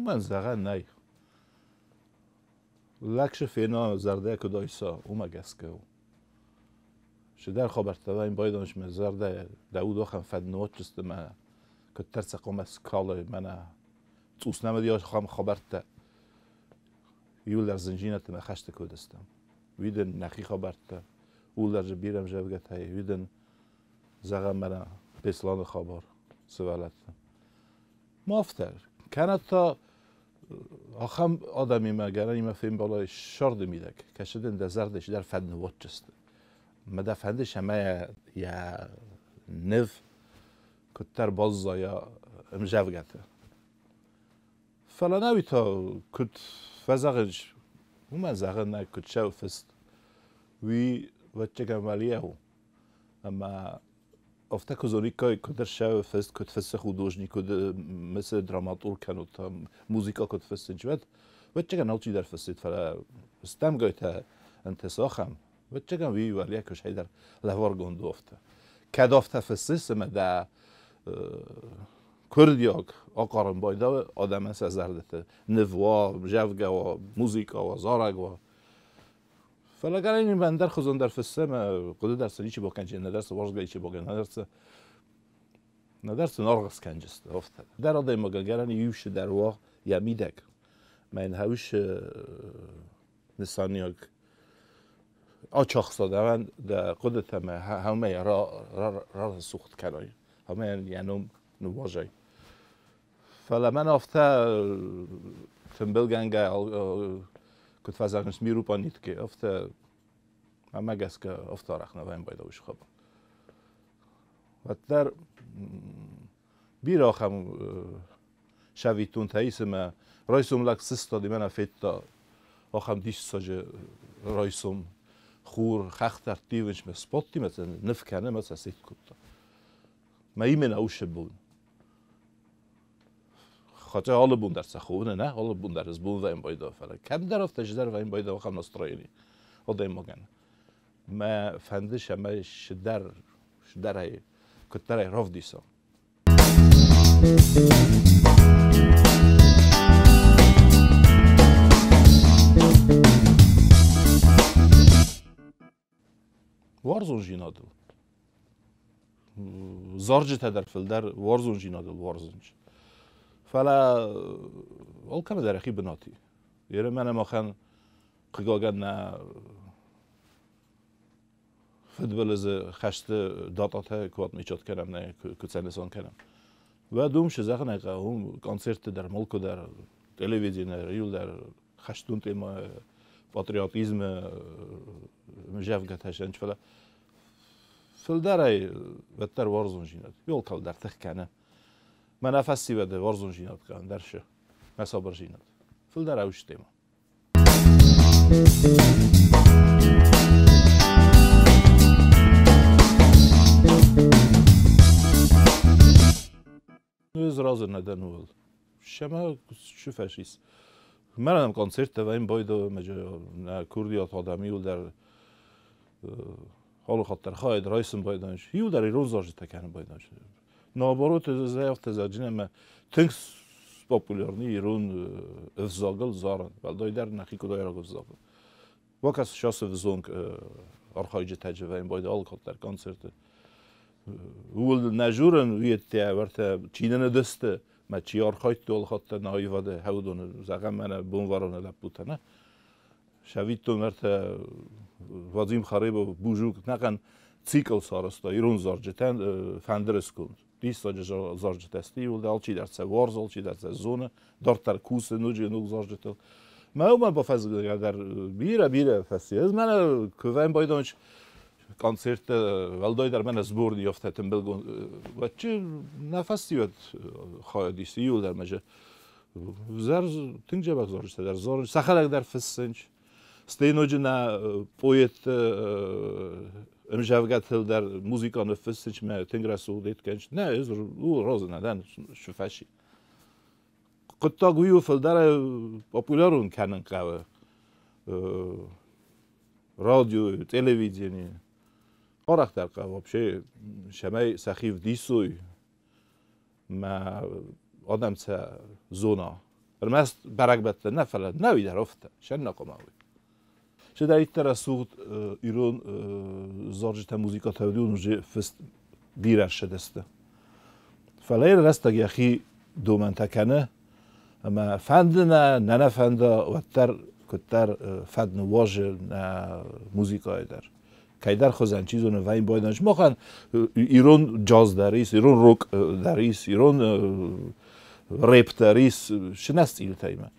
من زغن نای لکش فینا زرده کدایسا اومه گسکه شدر خبرت این بایدانش من زرده داود آخم فد نوچست ما که ترس قوم اسکاله منه توس نمیدی آش خبرت یول در زنجینت ما خشت کودستم ویدن نخی خبرت اول در جبیرم جوگت های ویدن زغن منه بسلان خبر سوالت مافتر کنه تا آخام آدمی ما گرانی ما فیلم بالای شرد میدک کشیدن در زردش در فد نوچست ما در فندش همه یا نف کتر بازا یا مجوگته فلا نوی تا کت فزاقش ومن زغن نه کت شو فست وی وچه کمالیه هو اما افته کزونی که کدر شو فست کت فست خودوجنی کد مثل دراماتور کنو تا موزیکا کت فست جوت وچه کن هالچی در فستید فلا استم گایته انتساخم وچه کن وی ولی کش هیدر لوار گندو افته کد افته فستیست ما دا کردیاک آقارن بایده آدم از زردته نوا جوگا و موزیکا و زارگ و فلا گرانی من در خزون در فسته ما قدر درس نیچی با کنجی ندرس ورزگایی چی با کنجی ندرس نارغس کنجست افته در آدم ما گرانی یوش در وا یا میدک من هاوش نسانیاک آچاخ ساده من در قدرت ما همه را سوخت کنای همه یعنی نواجه فلا من افته تنبل گنگه کت فزرنش میرو پانیت که افته همه گس که افته رخنه و این باید اوش خوب و در بیر آخم شویتون تاییس ما رایسوم لک سستادی من افیتا آخم دیش ساجه رایسوم خور خخ ترتیبش مسپاتی مثلا نفکنه مثلا سیت کتا ما ایمن اوش بود خاطر حال بون در سخونه نه حال بون در از بون و این باید فعلا کم در افتش در و این باید واقعا نسترایلی آدم مگن ما فندش همه شدر های کتر های رفت دیسا وارزون جینادل زارجت در فلدر وارزون جینادل وارزونج فلا اول کم در اخی بناتی یه من ماخن قیقاگن نه فوتبال از خشت داتات کوات میچات کردم نه کتسنسان کردم و دوم شزاق نه که هم کنسرت در ملک در تلویزیون ریل در خشتون تیما پاتریوتیزم مجافگت هشنج فلا فلدرای وتر وارزون جینات یول کال در تخ کنه من نفسی بده وارزون جینات کن درشه مسابر جینات فلدر اوش تیما نوز راز ندن ول شما شو فشیس من هم کنسرت و این باید مجا نه کردیات آدمی ول در حال خاطر خواهد رایسم بایدانش یو در ایران زارج تکنه بایدانش ناباروت زیافت زاجینه ما تنکس پاپولارنی ایران افزاگل زارن ولی در نخی کدای را افزاگل وقت شاس افزونگ آرخایج تجربه این باید آل خاطر کنسرت ول نجورن ویت ورته چینه دسته ما چی آرخایت دول خاطر نهایی واده هودون زغم من بونوارانه لبوته نه شویتون ورته وازیم خریب و بوجوک نکن سیکل سارستا ایران زارجتن فندرس کند دیست زارجتستی ول دال چی در سه وارزال چی در سه زونه دارتر کوس نوجی نوگ زارجتل ما اومد با فضل در بیره فستیوال من کوین بایدانش کنسرت ولدای در من از بردی یافته تنبلگون و چه نفستیوال خواهدیستی یول در مجه زر تنجه بک زارجته در زار سخلک در فستنج استینوجه نه پویت امجاوگت در موزیکا نفستنج ما تنگره سودیت کنج نه از او راز ندن شفاشی قطع گویو فلدر پاپولارون کنن که رادیو تلویزیونی آرخ در که وابشه شمای سخیف دیسوی ما آدم سه زونا Rmest beragbetten ne feled, ne vider ofte, sen komavi. Že da itera suht iron zorjita muzika tevdiun že fest birer deste. Falair resta yahi do mentekene, ama fandna nana fanda وتر كتر فدن واژه موزیکا eder. کایدر خوزن چیزو نوین بایدنش مخن ایران جاز داریس، ایران روک داریس، ایران ریپ داریس، شناست ایل تایما.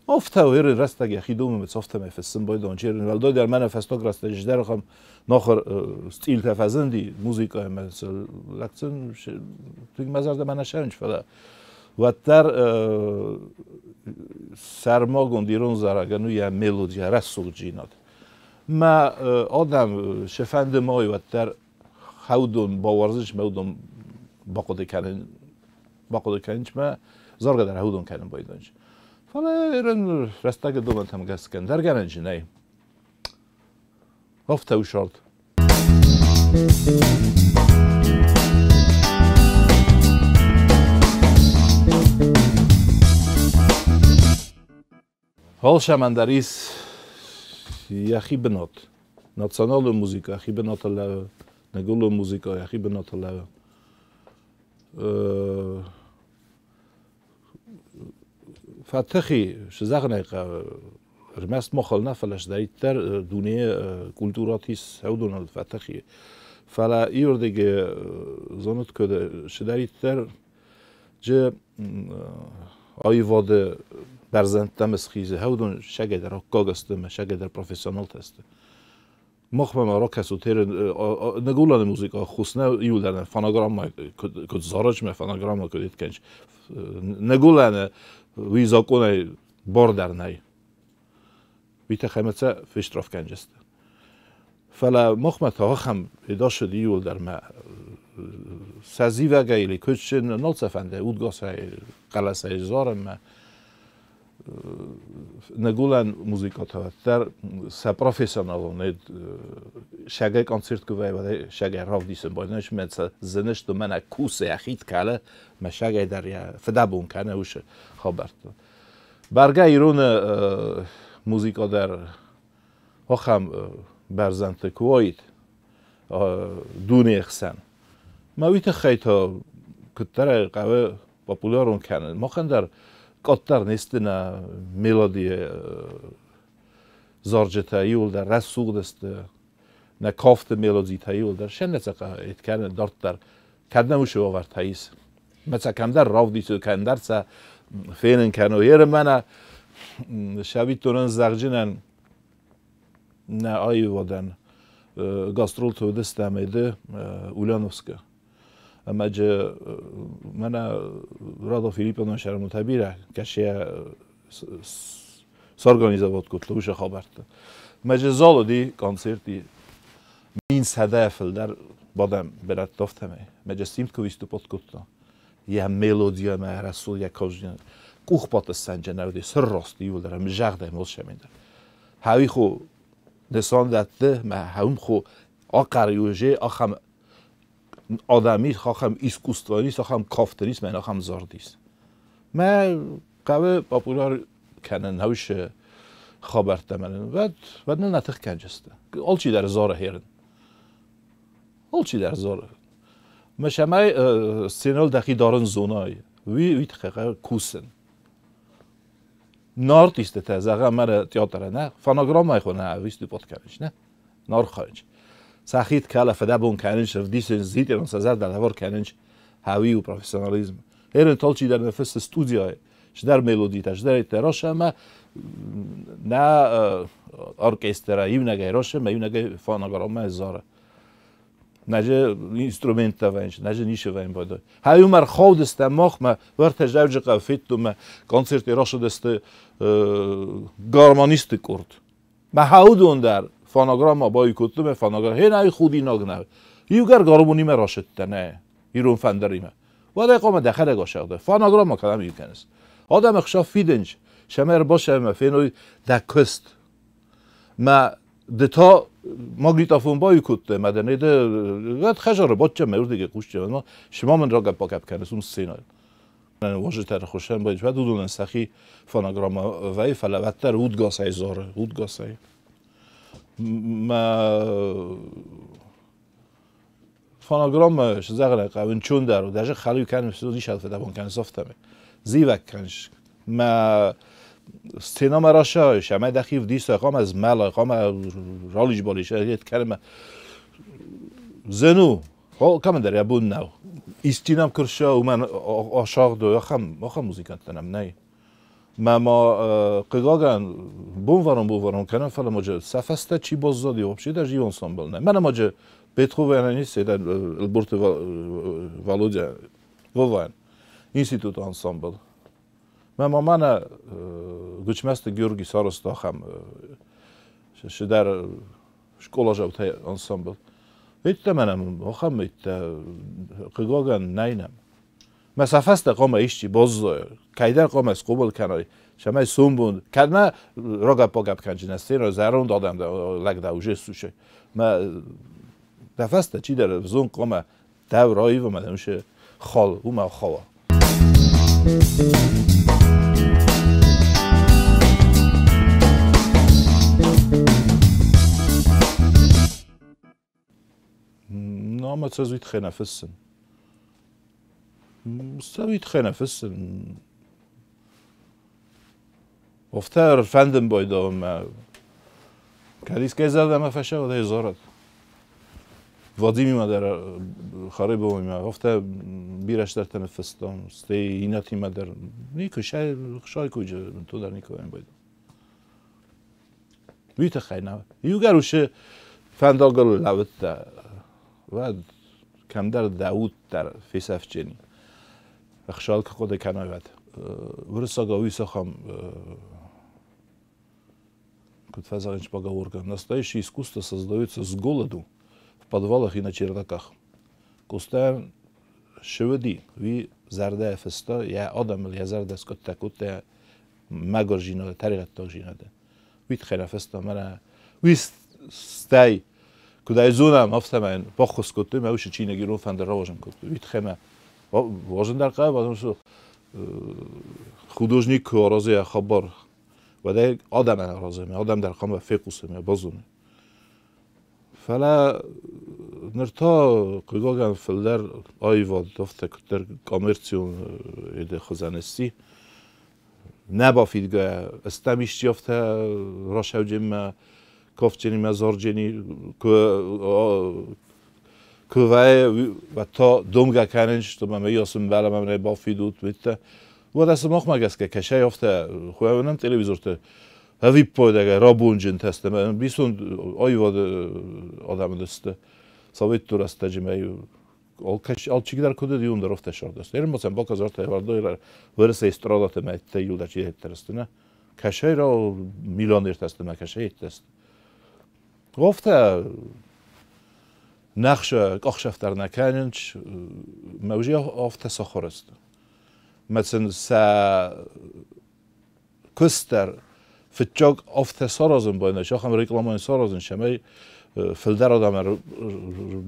افته و ایران رستگی خیدوم متصفته میفسن بایدن چیرن ولدا در من فستاگ رستگیش در خم ناخر استیل تفزندی موزیکا مثل لکتن توی مزارد من نشرنش فلا و در سرماگون دیرون زارگانو یا ملودی رسول جیناد. ما آدم شفند مای و در خودون باورزش مودم باقود کننج ما زارگ در خودون کنن بایدنج. فلا ایران رستگ دومن تام گست کن در گرنج نه. افته و شرط. حال شمندریس یخی بنات ناسیونال موزیک یخی بنات لاو نگول موزیک یخی بنات لاو فتحی شزاغنه رمست مخال نفلش دایتر دنیای کلتوراتیس هودون الفتحی فلا ایردگی زنت کده شدایتر جه آیواده برزند تمس خیزه هودون شگه در کاغسته ما شگه در پروفسیونال تسته مخمه ما را کسو تیر نگولان موزیکا خوسنه ایول در فانوگرام ما کد زارج ما فانوگرام ما کدید کنج نگولان ویزا کنه بار در نای بیت خیمته فشتراف کنجسته فلا مخمه تا هم پیدا شد ایول در ما سازی و گیلی کچن نالسفنده اودگاس های قلس های زارم ما نگولن موزیکات ها در سپروفسیونال شگه کنسرت کوی و شگه راو دیسن باید مثل زنش دو من کوسه اخیت کله ما شگه در یا فدابون کنه وش خبرت برگه ایرون موزیکا در آخام برزنت کویت دونه خسن ما ویت خیلی کتر قوی پاپولارون کنه ما خندر کاتر نیستن ملودی زارجته ایول در رسول دست نه کافت ملودی تایول در شن نزاک ات کنه دارت در کدنه موشه آورد تاییس مثلا کم در راو دیسو کن در سه فیلن کنه یه منه شبیه تونن زغجنن نه آیی ودن گاسترول تو دست میده اولانوسکه اما جه من رادو فیلیپ نشر متبیره کشیه سرگانیزواد کتلو وش خبرت مجه زالو دی کنسرتی مین صده فل در بادم برات دفتمه مجه سیمت کویستو پات کتلا یه ملودیا ما رسول یک کاجن کوخ پات سنجه نودی سر راستی ول در مجاق ده ملش میندر هایی خو نسان داده ما هم خو آقریوجه آخم آدمی خواهم ایسکوستواریست خواهم کافتریست من خواهم زاردیست من قوی پاپولار کنن هوش خبرت منن و نه نتخ کنجسته آلچی در زاره هرن آلچی در زاره مشمای سینال دخی دارن زونای وی تخیقه کوسن نارتیسته تازه من تیاتره نه فانوگرام مای خو نه ویستو پات کنش نه نار خارج سخیت کلا فدابون کننش دیسن زیت اون سازد در هوار کننش هاوی و پروفسیونالیسم هرن تالچی در نفس استودیای شدر ملودی تاش در تراش اما نه ارکسترا ایو نگه راش ما ایو نگه فانوگرام زاره نجه اینسترومنت تاونش نجه نیشه وین باید هاوی مر خود است ماخ ما ورت جوج قفیت تو ما کنسرت راش دست گارمانیست کرد ما هاودون در فانوگرام بای کتلم فانوگرام هی نه خودی ناگنه یوگر گارمونی ما راشد نه ایرون فندریم و در قام داخل گاشده فانوگرام کلام یکنست آدم اخشاف فیدنج شمر باشه ما فینوی دکست ما دتا ماگنیتافون بای کتلم مدنی ده خجاره بچه مرد دیگه کوشته ما شما من را گپ کنه سون سینال واژه تر خوشن باید بعد دودون سخی فونوگرام وای فلوتر اودگاسای زاره اودگاسای ما فونوگرام شزاغله قاون چون دارو درجه خالی کنم سودی شد فدابون کنه سافتمه زیوک کنش ما سینما راشا شما دخیف دیست قام از مال قام رالیج بالیش هیت کلمه زنو ها کم در یابون نو استینام کرشا و من عاشق دو خم موزیکانت تنم نه ما قیقاگن بون کنم فلا ماجه سفسته چی بازدادی وبشی در جیوان سامبل نه من ماجه بتخوون نیست در البرت والوجا ووان اینستیتوت انسامبل من گوچمست گیورگی سارستا خم در شکولا جوت انسامبل ایت منم آخم ایت قیقاگن نینم مسافست قام ایشی باز کایدر قام از قبول کنای شما سومبون کلمه راگب پاگب کنجنستی را زرون دادم لگ دوجه سوشه ما دفسته چی در زون قام دو رایی و مدنوش خال او ما خوا نامت سویت خیلی فسن سویت خیلی فسن افتر فندم بایدم ما کلیس که زدم افشه و ده زارد وادی می مادر خراب و می افتر بیرش در تنفستم ستی ایناتی مادر نیکو شای کجا تو در نیکو این بایدم ویت خیلی نه یوگروشه فنداگل لوت و کم در داود در فیسف جنی اخشال که خود کنای ود ورساگاوی سخم код фазаринч поговорка. Настоящее искусство создается с голоду в подвалах и на чердаках. Костян шеведи, ви зарде феста, я адам я зарде скотта кутте магор жинаде, таригаттак жинаде. Вит хена феста мана ви стай куда изунам афтаман похос кутте ма уш чине гирон фандер раважам кутте. Вит хена важен дар қай потому что художник разия хабар و ده آدم رازمه آدم در قام فیقوسمه بازونه فلا نرتا قیقاگن فلدر آیواد دفته کتر کامرسیون ایده خزانستی نبافید گه استمیش جفته راشو جمع کافچنی مزارجنی که و تا دومگه کننش تو من یاسم بله من بافیدود بیته و دست مخمه گست که کشه یافته خواه تلویزور ته هوی پایده رابونجن تسته من بیسون آیواد آدم دسته سویت تو رسته جمعی آل چیگی در کده دیون در افته شرد است ایرم باسم باک از ارته وردای ورسه استرادات مهته یول در چیه هیت ترسته نه کشه را میلان دیر تسته نه کشه هیت تسته گفته نقش اخشفتر نکننچ موجی افته ساخر است مثلا کستر فتجاگ افته سارازن باید نشه خم رکلامان سارازن شمای فلدر آدم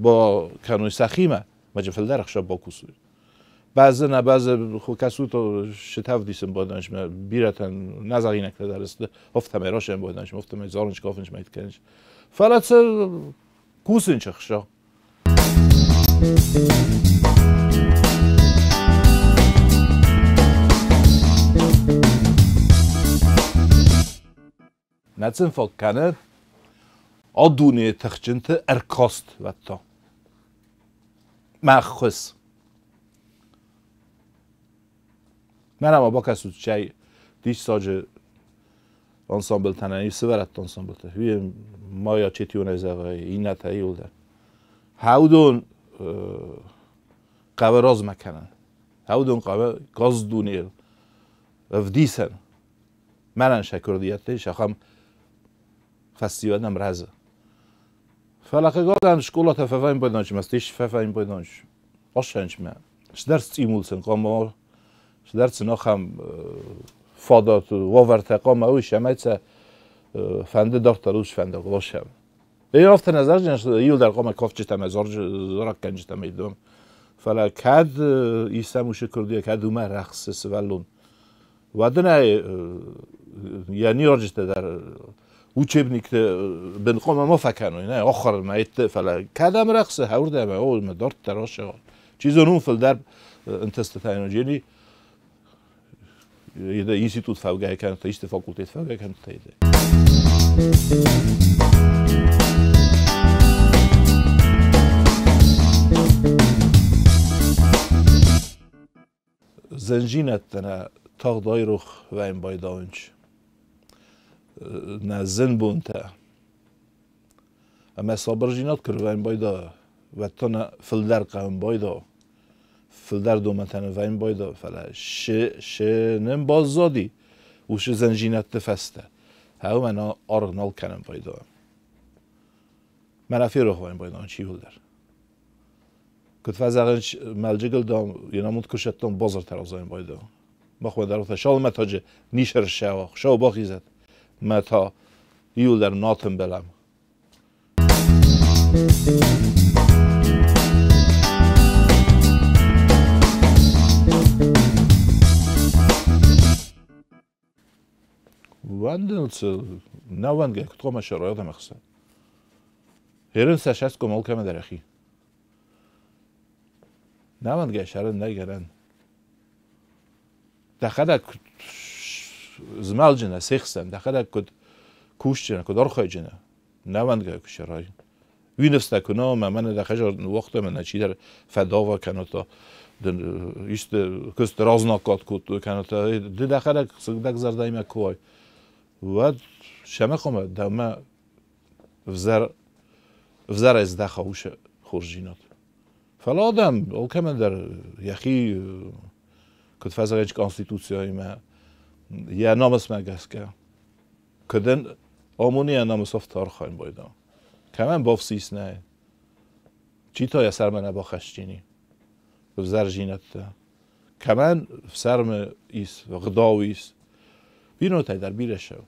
با کنوی سخیمه مجه فلدر اخشاب با کسوی بعضی نه بعضی خو کسو تو شتاف دیسم باید نشه بیرتن نزاقی نکته درسته افته میراش باید نشه افته میزارنش کافنش میت کنش فلات کوسن چخشا نتسن فکرنه آدونه تخچنت ارکاست وقتا مخص من اما با کسو چای دیش ساجه انسامبل تنهایی سوارت انسامبل ته وی مایا چتیونه زغای این نتایی ولده هاودون قوه راز مکنن هاودون قوه گاز دونیل افدیسن منن شکردیته شخم فستیوال نم رازه فلاخه گادن شکلات ففایم باید مستیش ففایم باید آشنج من شدرس ایمولسن قام شدرس نخم فادات و ورته قام اویش همه فنده دارت روش فنده قلاشم ای رفت نظر جنش یول در قام کافچه تم زار کنج تم ایدم فلا کد ایستموش کردیه کد اومه رقص سوالون ودنه یعنی راجته در uçebnikte ben komama fakano ne آخر ما ایت فلا کدم رقص هورده ما اول ما دارت تراشه چیزو نون فل در انتستتاینو جیلی یه اینستیتوت فوقه کنه تا ایست فاکولتیت فوقه کنه تا ایده زنجینت نه تاق دایروخ و این بایداونچ نه زن بونته اما صابر جینات کرد و این بایدا و تا نه فلدر قوم بایدا فلدر دومتن و این بایدا فلا نم بازادی وش زنجینت تفسته هاو من آرنال کنم بایدا من افیروخ و این بایدا چی فلدر کت فازغنش مالجگل دام یناموت کشتم بازار ترازایم بایدا بخواد در وقت شال متاج نیشر شوا شو باخیزد متا یول در ناتم بلم واندنس نوانگه کتقوم شرایط مخصوص هرن سشست کمال کم درخی نوانگه شرن نگرن دخلك زمال جنة سيخسن دخلك كد كوش جنة كد أرخي جنة نوان جاي كشراي وينفس تكونا ما من دخل وقت من نشيدر فداوا كانت دن يست كست رازناكات كود كانت دخلك صدق زرداي ما كواي و شما خم دما فزر از دخوش خورجينات فلا آدم اول كمان در يخي كنت فازغيش كونستيتوسيون ما يا نامس ما جاسكا كدن آموني يا نامس افتار خاين بايدا كمان بافسيس نه چيتا يا سرمنا باخشتيني بزر جينت كمان سرم ايس غداويس بينو تاي در بيرشو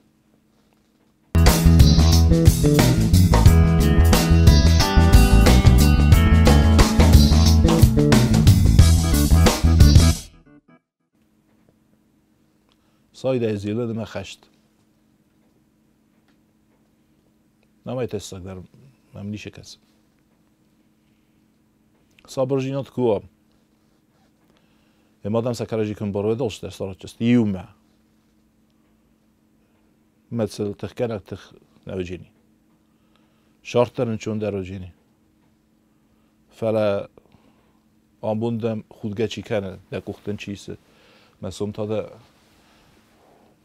سايد ازيله دم خشت نمای تستاک در ممنیشه کس صابر جینات کوام امادم سکرجی کن بروه داشت در سارت جست یومه مثل تخکنک تخ نوجینی شارترن چون در وجینی فلا آموندم خودگچی کنه در کوختن چیسه مثل تا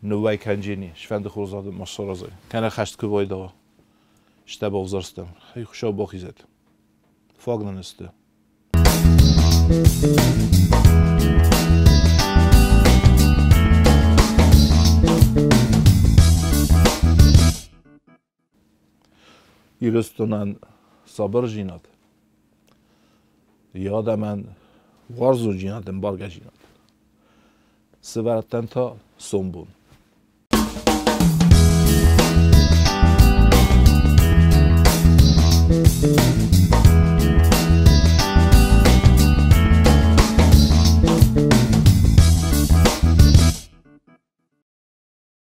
نوای کنجینی شفند خورزاد مصورازه کنه خشت که بایده شته بغزارستم خیلی خوشا باخیزد فاگنن استه ایرستونن صابر جیناد یاد من وارزو جینادم بارگه جیناد سوارتن تا سنبون